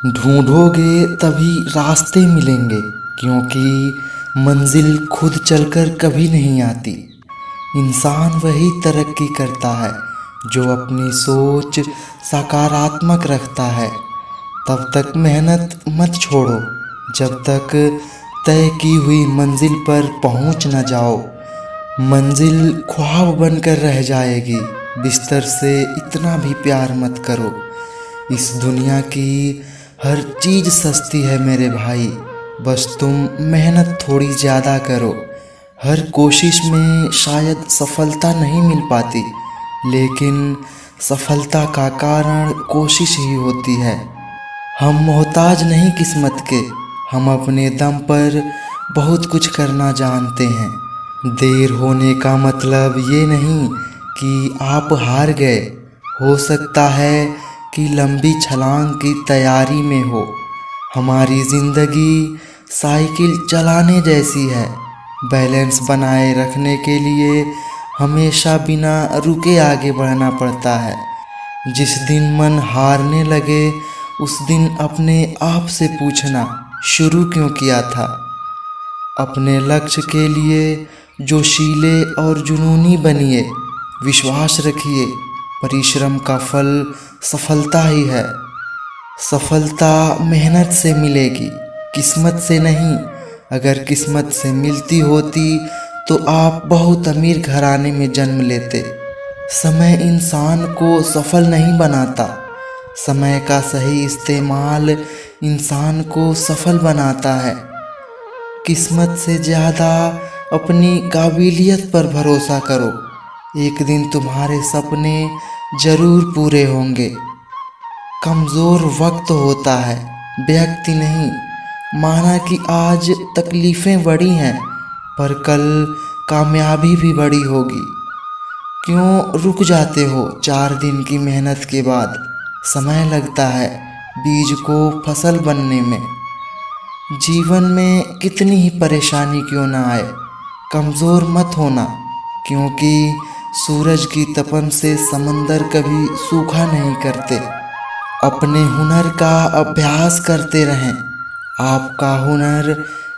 ढूंढोगे तभी रास्ते मिलेंगे, क्योंकि मंजिल खुद चलकर कभी नहीं आती। इंसान वही तरक्की करता है जो अपनी सोच सकारात्मक रखता है। तब तक मेहनत मत छोड़ो जब तक तय की हुई मंजिल पर पहुंच न जाओ। मंजिल ख्वाब बनकर रह जाएगी, बिस्तर से इतना भी प्यार मत करो। इस दुनिया की हर चीज़ सस्ती है मेरे भाई, बस तुम मेहनत थोड़ी ज़्यादा करो। हर कोशिश में शायद सफलता नहीं मिल पाती, लेकिन सफलता का कारण कोशिश ही होती है। हम मोहताज नहीं किस्मत के, हम अपने दम पर बहुत कुछ करना जानते हैं। देर होने का मतलब ये नहीं कि आप हार गए, हो सकता है कि लंबी छलांग की तैयारी में हो। हमारी ज़िंदगी साइकिल चलाने जैसी है, बैलेंस बनाए रखने के लिए हमेशा बिना रुके आगे बढ़ना पड़ता है। जिस दिन मन हारने लगे उस दिन अपने आप से पूछना शुरू क्यों किया था। अपने लक्ष्य के लिए जोशीले और जुनूनी बनिए। विश्वास रखिए, परिश्रम का फल सफलता ही है। सफलता मेहनत से मिलेगी, किस्मत से नहीं। अगर किस्मत से मिलती होती तो आप बहुत अमीर घराने में जन्म लेते। समय इंसान को सफल नहीं बनाता, समय का सही इस्तेमाल इंसान को सफल बनाता है। किस्मत से ज़्यादा अपनी काबिलियत पर भरोसा करो, एक दिन तुम्हारे सपने ज़रूर पूरे होंगे। कमज़ोर वक्त होता है, व्यक्ति नहीं। माना कि आज तकलीफ़ें बड़ी हैं, पर कल कामयाबी भी बड़ी होगी। क्यों रुक जाते हो 4 दिन की मेहनत के बाद? समय लगता है बीज को फसल बनने में। जीवन में कितनी ही परेशानी क्यों ना आए, कमज़ोर मत होना, क्योंकि सूरज की तपन से समंदर कभी सूखा नहीं करते। अपने हुनर का अभ्यास करते रहें, आपका हुनर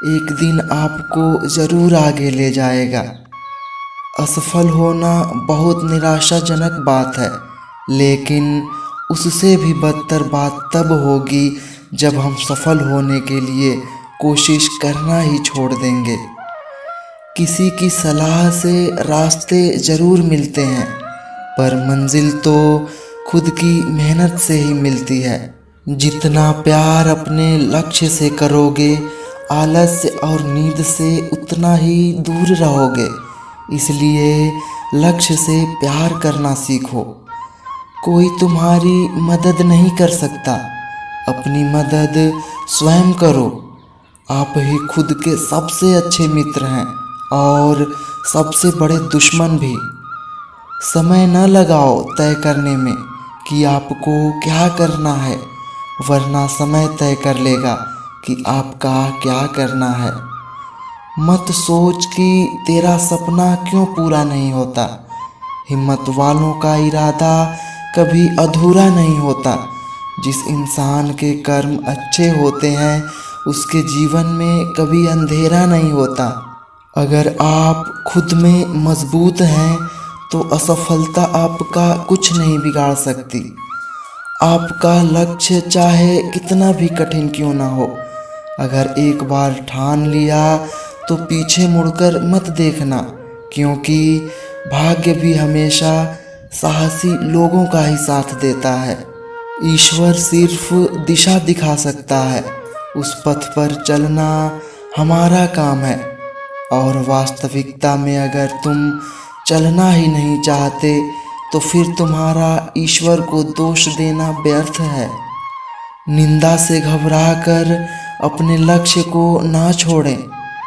एक दिन आपको ज़रूर आगे ले जाएगा। असफल होना बहुत निराशाजनक बात है, लेकिन उससे भी बदतर बात तब होगी जब हम सफल होने के लिए कोशिश करना ही छोड़ देंगे। किसी की सलाह से रास्ते ज़रूर मिलते हैं, पर मंजिल तो खुद की मेहनत से ही मिलती है। जितना प्यार अपने लक्ष्य से करोगे, आलस्य और नींद से उतना ही दूर रहोगे। इसलिए लक्ष्य से प्यार करना सीखो। कोई तुम्हारी मदद नहीं कर सकता, अपनी मदद स्वयं करो। आप ही खुद के सबसे अच्छे मित्र हैं और सबसे बड़े दुश्मन भी। समय न लगाओ तय करने में कि आपको क्या करना है, वरना समय तय कर लेगा कि आपका क्या करना है। मत सोच कि तेरा सपना क्यों पूरा नहीं होता। हिम्मत वालों का इरादा कभी अधूरा नहीं होता। जिस इंसान के कर्म अच्छे होते हैं उसके जीवन में कभी अंधेरा नहीं होता। अगर आप खुद में मजबूत हैं तो असफलता आपका कुछ नहीं बिगाड़ सकती। आपका लक्ष्य चाहे कितना भी कठिन क्यों ना हो, अगर एक बार ठान लिया तो पीछे मुड़कर मत देखना, क्योंकि भाग्य भी हमेशा साहसी लोगों का ही साथ देता है। ईश्वर सिर्फ दिशा दिखा सकता है, उस पथ पर चलना हमारा काम है। और वास्तविकता में अगर तुम चलना ही नहीं चाहते तो फिर तुम्हारा ईश्वर को दोष देना व्यर्थ है। निंदा से घबराकर अपने लक्ष्य को ना छोड़ें,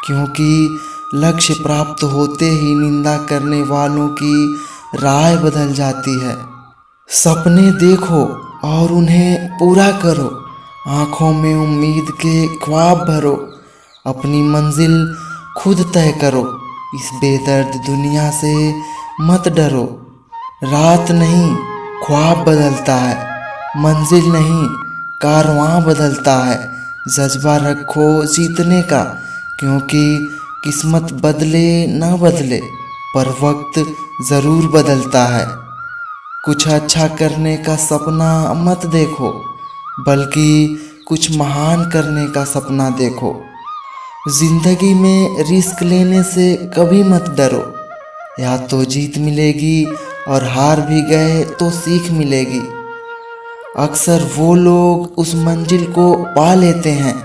क्योंकि लक्ष्य प्राप्त होते ही निंदा करने वालों की राय बदल जाती है। सपने देखो और उन्हें पूरा करो, आँखों में उम्मीद के ख्वाब भरो। अपनी मंजिल खुद तय करो, इस बेदर्द दुनिया से मत डरो। रात नहीं ख्वाब बदलता है, मंजिल नहीं कारवां बदलता है। जज्बा रखो जीतने का, क्योंकि किस्मत बदले न बदले पर वक्त ज़रूर बदलता है। कुछ अच्छा करने का सपना मत देखो, बल्कि कुछ महान करने का सपना देखो। जिंदगी में रिस्क लेने से कभी मत डरो। या तो जीत मिलेगी और हार भी गए तो सीख मिलेगी। अक्सर वो लोग उस मंजिल को पा लेते हैं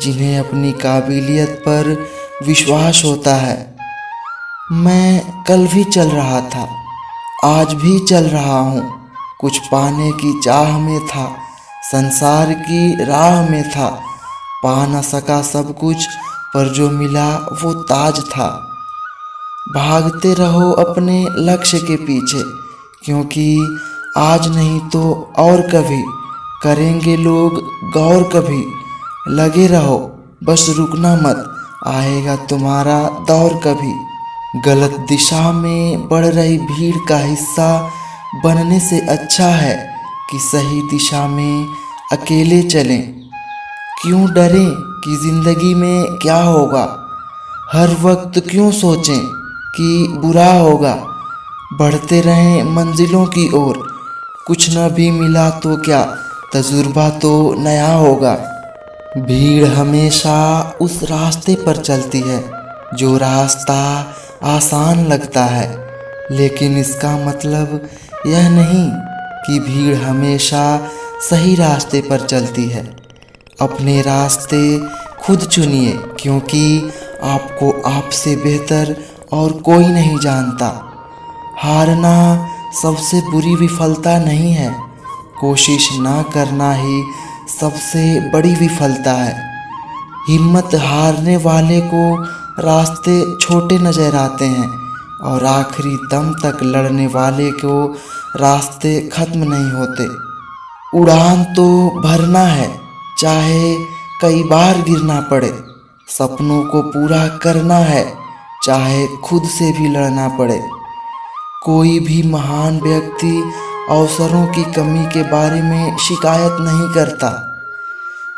जिन्हें अपनी काबिलियत पर विश्वास होता है। मैं कल भी चल रहा था, आज भी चल रहा हूँ। कुछ पाने की चाह में था, संसार की राह में था। पा न सका सब कुछ, पर जो मिला वो ताज था। भागते रहो अपने लक्ष्य के पीछे, क्योंकि आज नहीं तो और कभी करेंगे लोग गौर कभी। लगे रहो, बस रुकना मत, आएगा तुम्हारा दौर कभी। गलत दिशा में बढ़ रही भीड़ का हिस्सा बनने से अच्छा है कि सही दिशा में अकेले चलें। क्यों डरें कि ज़िंदगी में क्या होगा, हर वक्त क्यों सोचें कि बुरा होगा। बढ़ते रहें मंजिलों की ओर, कुछ न भी मिला तो क्या, तजुर्बा तो नया होगा। भीड़ हमेशा उस रास्ते पर चलती है जो रास्ता आसान लगता है, लेकिन इसका मतलब यह नहीं कि भीड़ हमेशा सही रास्ते पर चलती है। अपने रास्ते खुद चुनिए, क्योंकि आपको आपसे बेहतर और कोई नहीं जानता। हारना सबसे बुरी विफलता नहीं है, कोशिश ना करना ही सबसे बड़ी विफलता है। हिम्मत हारने वाले को रास्ते छोटे नजर आते हैं, और आखिरी दम तक लड़ने वाले को रास्ते खत्म नहीं होते। उड़ान तो भरना है, चाहे कई बार गिरना पड़े। सपनों को पूरा करना है, चाहे खुद से भी लड़ना पड़े। कोई भी महान व्यक्ति अवसरों की कमी के बारे में शिकायत नहीं करता।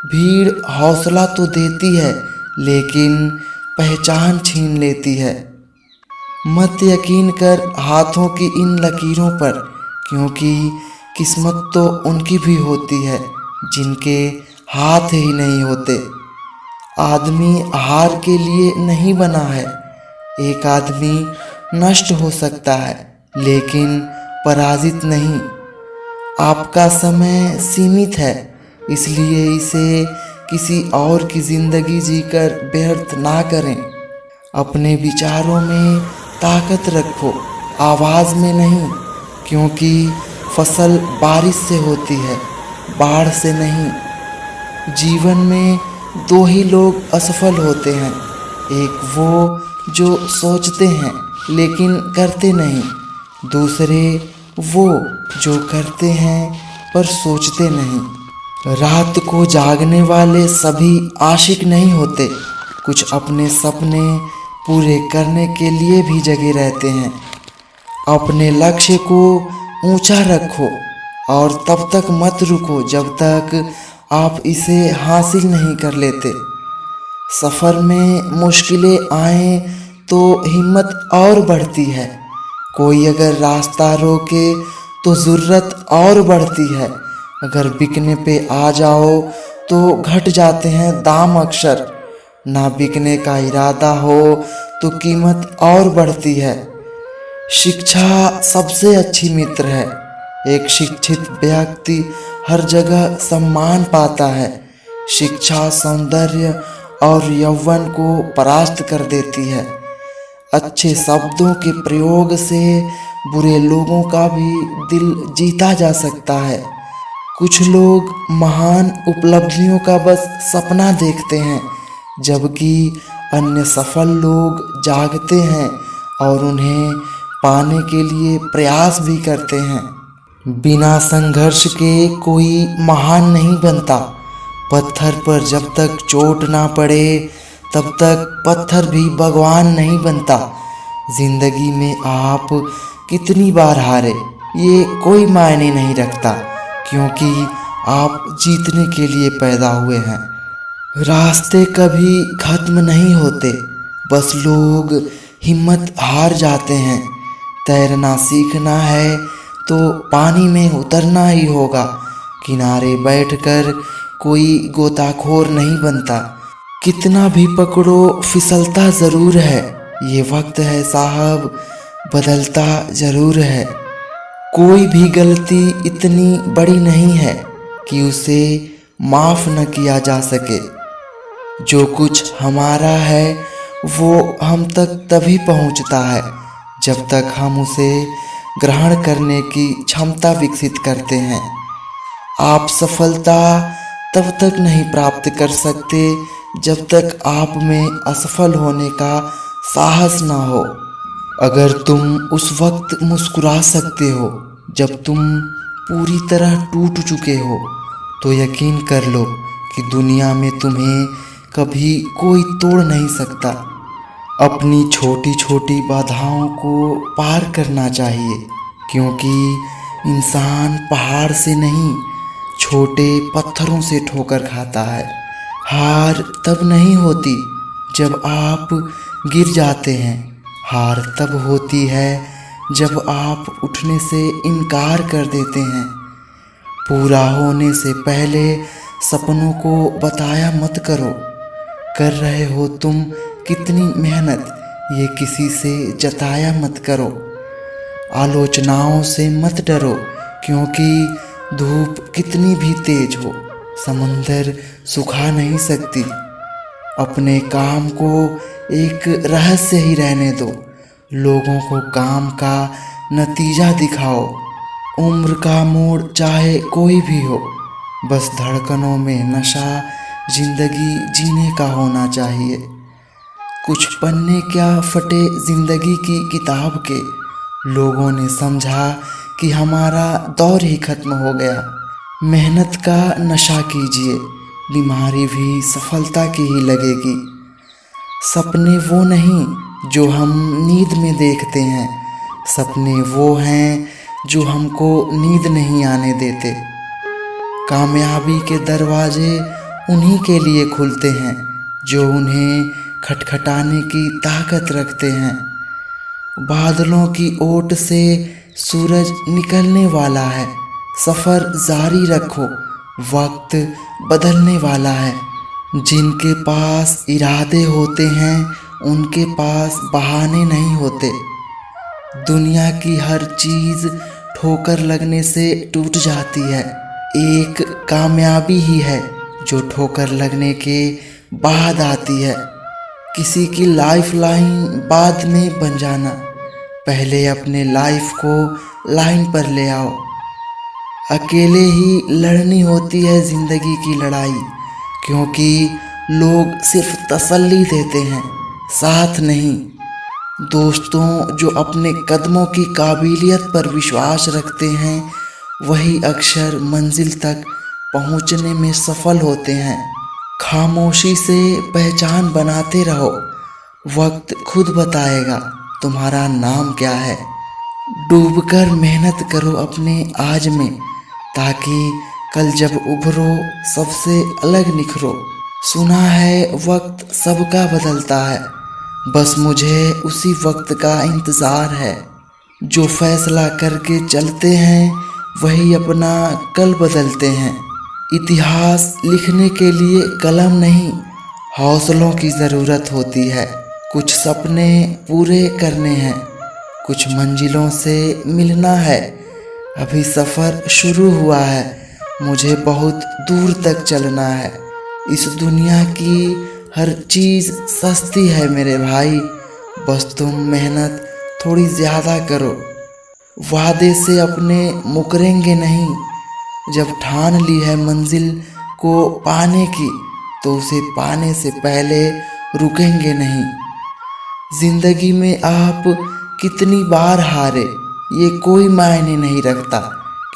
भीड़ हौसला तो देती है, लेकिन पहचान छीन लेती है। मत यकीन कर हाथों की इन लकीरों पर, क्योंकि किस्मत तो उनकी भी होती है जिनके हाथ ही नहीं होते। आदमी हार के लिए नहीं बना है। एक आदमी नष्ट हो सकता है, लेकिन पराजित नहीं। आपका समय सीमित है, इसलिए इसे किसी और की जिंदगी जीकर व्यर्थ ना करें। अपने विचारों में ताकत रखो, आवाज़ में नहीं, क्योंकि फसल बारिश से होती है, बाढ़ से नहीं। जीवन में दो ही लोग असफल होते हैं, एक वो जो सोचते हैं लेकिन करते नहीं, दूसरे वो जो करते हैं पर सोचते नहीं। रात को जागने वाले सभी आशिक नहीं होते, कुछ अपने सपने पूरे करने के लिए भी जगे रहते हैं। अपने लक्ष्य को ऊंचा रखो और तब तक मत रुको जब तक आप इसे हासिल नहीं कर लेते। सफ़र में मुश्किलें आए तो हिम्मत और बढ़ती है। कोई अगर रास्ता रोके तो ज़रूरत और बढ़ती है। अगर बिकने पे आ जाओ तो घट जाते हैं दाम अक्सर। ना बिकने का इरादा हो तो कीमत और बढ़ती है। शिक्षा सबसे अच्छी मित्र है। एक शिक्षित व्यक्ति हर जगह सम्मान पाता है। शिक्षा सौंदर्य और यौवन को परास्त कर देती है। अच्छे शब्दों के प्रयोग से बुरे लोगों का भी दिल जीता जा सकता है। कुछ लोग महान उपलब्धियों का बस सपना देखते हैं, जबकि अन्य सफल लोग जागते हैं और उन्हें पाने के लिए प्रयास भी करते हैं। बिना संघर्ष के कोई महान नहीं बनता। पत्थर पर जब तक चोट ना पड़े तब तक पत्थर भी भगवान नहीं बनता। जिंदगी में आप कितनी बार हारे ये कोई मायने नहीं रखता, क्योंकि आप जीतने के लिए पैदा हुए हैं। रास्ते कभी खत्म नहीं होते, बस लोग हिम्मत हार जाते हैं। तैरना सीखना है तो पानी में उतरना ही होगा। किनारे बैठकर कोई गोताखोर नहीं बनता। कितना भी पकड़ो फिसलता ज़रूर है। ये वक्त है साहब, बदलता ज़रूर है। कोई भी गलती इतनी बड़ी नहीं है कि उसे माफ़ न किया जा सके। जो कुछ हमारा है वो हम तक तभी पहुंचता है जब तक हम उसे ग्रहण करने की क्षमता विकसित करते हैं। आप सफलता तब तक नहीं प्राप्त कर सकते जब तक आप में असफल होने का साहस ना हो। अगर तुम उस वक्त मुस्कुरा सकते हो जब तुम पूरी तरह टूट चुके हो, तो यकीन कर लो कि दुनिया में तुम्हें कभी कोई तोड़ नहीं सकता। अपनी छोटी छोटी बाधाओं को पार करना चाहिए, क्योंकि इंसान पहाड़ से नहीं, छोटे पत्थरों से ठोकर खाता है। हार तब नहीं होती जब आप गिर जाते हैं, हार तब होती है जब आप उठने से इनकार कर देते हैं। पूरा होने से पहले सपनों को बताया मत करो। कर रहे हो तुम कितनी मेहनत, ये किसी से जताया मत करो। आलोचनाओं से मत डरो, क्योंकि धूप कितनी भी तेज हो, समंदर सुखा नहीं सकती। अपने काम को एक रहस्य ही रहने दो। लोगों को काम का नतीजा दिखाओ। उम्र का मोड़ चाहे कोई भी हो, बस धड़कनों में नशा जिंदगी जीने का होना चाहिए। कुछ पन्ने क्या फटे जिंदगी की किताब के। लोगों ने समझा कि हमारा दौर ही खत्म हो गया। मेहनत का नशा कीजिए, बीमारी भी सफलता की ही लगेगी। सपने वो नहीं जो हम नींद में देखते हैं, सपने वो हैं जो हमको नींद नहीं आने देते। कामयाबी के दरवाजे उन्हीं के लिए खुलते हैं जो उन्हें खटखटाने की ताकत रखते हैं। बादलों की ओट से सूरज निकलने वाला है, सफ़र जारी रखो, वक्त बदलने वाला है। जिनके पास इरादे होते हैं उनके पास बहाने नहीं होते। दुनिया की हर चीज़ ठोकर लगने से टूट जाती है, एक कामयाबी ही है जो ठोकर लगने के बाद आती है। किसी की लाइफ लाइन बाद में बन जाना, पहले अपने लाइफ को लाइन पर ले आओ। अकेले ही लड़नी होती है ज़िंदगी की लड़ाई, क्योंकि लोग सिर्फ तसल्ली देते हैं, साथ नहीं। दोस्तों जो अपने कदमों की काबिलियत पर विश्वास रखते हैं वही अक्सर मंजिल तक पहुंचने में सफल होते हैं। खामोशी से पहचान बनाते रहो, वक्त खुद बताएगा तुम्हारा नाम क्या है। डूबकर मेहनत करो अपने आज में, ताकि कल जब उभरो सबसे अलग निखरो। सुना है वक्त सबका बदलता है, बस मुझे उसी वक्त का इंतज़ार है। जो फैसला करके चलते हैं वही अपना कल बदलते हैं। इतिहास लिखने के लिए कलम नहीं, हौसलों की ज़रूरत होती है। कुछ सपने पूरे करने हैं, कुछ मंजिलों से मिलना है। अभी सफ़र शुरू हुआ है, मुझे बहुत दूर तक चलना है। इस दुनिया की हर चीज़ सस्ती है मेरे भाई, बस तुम मेहनत थोड़ी ज़्यादा करो। वादे से अपने मुकरेंगे नहीं, जब ठान ली है मंजिल को पाने की तो उसे पाने से पहले रुकेंगे नहीं। जिंदगी में आप कितनी बार हारे ये कोई मायने नहीं रखता,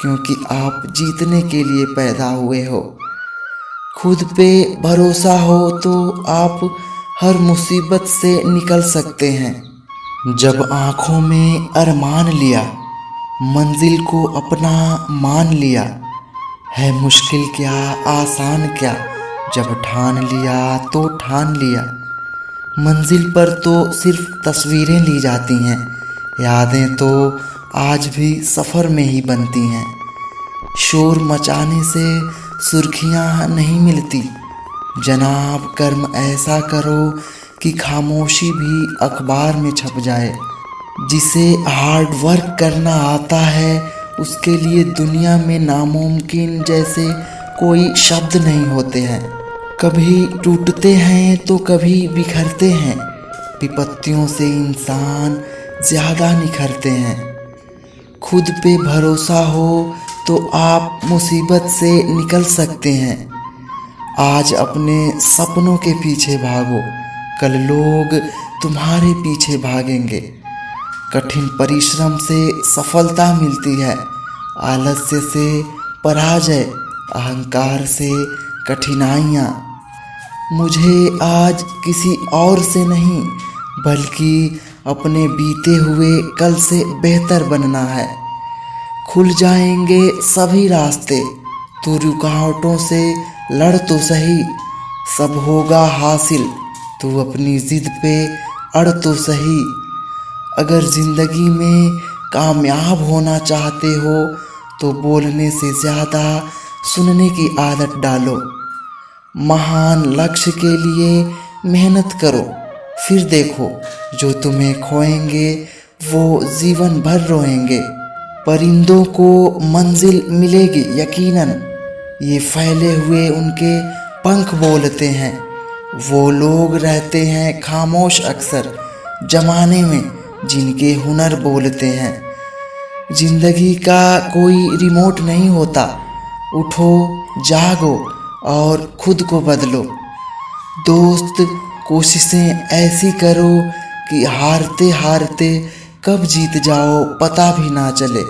क्योंकि आप जीतने के लिए पैदा हुए हो। खुद पे भरोसा हो तो आप हर मुसीबत से निकल सकते हैं। जब आँखों में अरमान लिया, मंजिल को अपना मान लिया, है मुश्किल क्या आसान क्या, जब ठान लिया तो ठान लिया। मंजिल पर तो सिर्फ तस्वीरें ली जाती हैं, यादें तो आज भी सफ़र में ही बनती हैं। शोर मचाने से सुर्खियां नहीं मिलती, जनाब कर्म ऐसा करो कि खामोशी भी अखबार में छप जाए। जिसे हार्ड वर्क करना आता है उसके लिए दुनिया में नामुमकिन जैसे कोई शब्द नहीं होते हैं। कभी टूटते हैं तो कभी बिखरते हैं, विपत्तियों से इंसान ज़्यादा निखरते हैं। खुद पे भरोसा हो तो आप मुसीबत से निकल सकते हैं। आज अपने सपनों के पीछे भागो, कल लोग तुम्हारे पीछे भागेंगे। कठिन परिश्रम से सफलता मिलती है, आलस्य से पराजय, अहंकार से कठिनाइयाँ। मुझे आज किसी और से नहीं बल्कि अपने बीते हुए कल से बेहतर बनना है। खुल जाएंगे सभी रास्ते, तू रुकावटों से लड़ तो सही। सब होगा हासिल, तू अपनी जिद पे अड़ तो सही। अगर ज़िंदगी में कामयाब होना चाहते हो तो बोलने से ज़्यादा सुनने की आदत डालो। महान लक्ष्य के लिए मेहनत करो, फिर देखो जो तुम्हें खोएंगे वो जीवन भर रोएंगे। परिंदों को मंजिल मिलेगी यकीनन, ये फैले हुए उनके पंख बोलते हैं। वो लोग रहते हैं खामोश अक्सर जमाने में जिनके हुनर बोलते हैं। जिंदगी का कोई रिमोट नहीं होता, उठो जागो और खुद को बदलो। दोस्त कोशिशें ऐसी करो कि हारते हारते कब जीत जाओ पता भी ना चले।